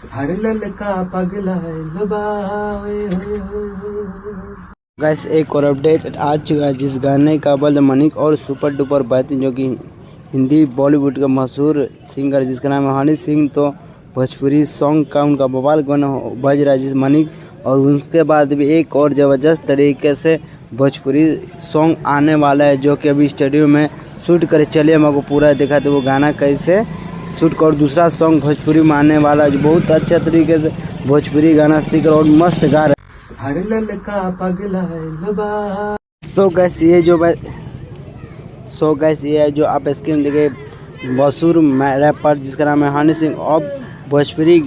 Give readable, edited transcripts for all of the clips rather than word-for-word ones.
हर ललका पगला गैस एक और अपडेट आ चुका है जिस गाने का बल्द मनिक और सुपर डुपर बेहतरीन जो कि हिंदी बॉलीवुड का मशहूर सिंगर जिसका नाम है हनी सिंह, तो भोजपुरी सॉन्ग का उनका बवाल गाना बज रहा है जिस मनिक। और उसके बाद भी एक और ज़बरदस्त तरीके से भोजपुरी सॉन्ग आने वाला है जो कि अभी स्टूडियो में शूट करे। चलिए हम आपको पूरा दिखाते वो गाना कैसे शूट कर। दूसरा सॉन्ग भोजपुरी में आने वाला है जो बहुत अच्छे तरीके से भोजपुरी गाना सीख और मस्त गा रहे। हर ललका पगला सो गैस ये जो आप स्क्रीन देखे मशहूर रैपर जिसका नाम है हनी सिंह, अब भोजपुरी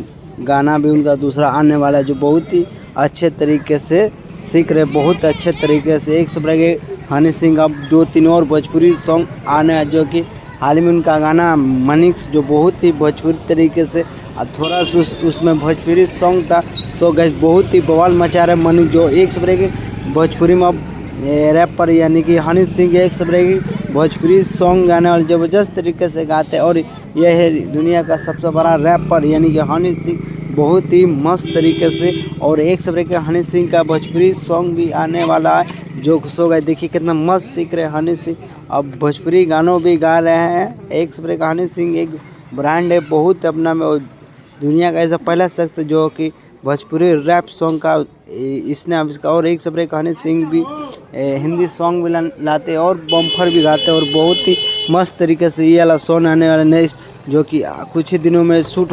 गाना भी उनका दूसरा आने वाला है जो बहुत ही अच्छे तरीके से सीख रहे, बहुत अच्छे तरीके से। एक सब के हनी सिंह अब 2-3 और भोजपुरी सॉन्ग आने हैं जो कि हाल ही में उनका गाना मनिक्स जो बहुत ही भोजपुरी तरीके से थोड़ा सा उसमें भोजपुरी सॉन्ग था। सो गैस बहुत ही बवाल मचा रहे मनिक जो एक सब के भोजपुरी में अब रैपर यानी कि हनी सिंह एक सब की भोजपुरी सॉन्ग गाने वाले ज़बरदस्त तरीके से गाते हैं। और यह है दुनिया का सबसे बड़ा रैपर यानी कि हनी सिंह, बहुत ही मस्त तरीके से। और एक सब के हनी सिंह का भोजपुरी सॉन्ग भी आने वाला है जो खुश हो गए। देखिए कितना मस्त सीख रहे हनी सिंह, अब भोजपुरी गानों भी गा रहे हैं। एक सब का हनी सिंह एक ब्रांड है बहुत अपना में, दुनिया का ऐसा पहला शख्स जो कि भोजपुरी रैप सॉन्ग का इसने इसका। और एक सब हनी सिंह भी हिंदी सॉन्ग भी लाते और बम्फर भी गाते और बहुत ही मस्त तरीके से ये वाला सॉन्ग आने वाला नेक्स्ट जो कि कुछ ही दिनों में शूट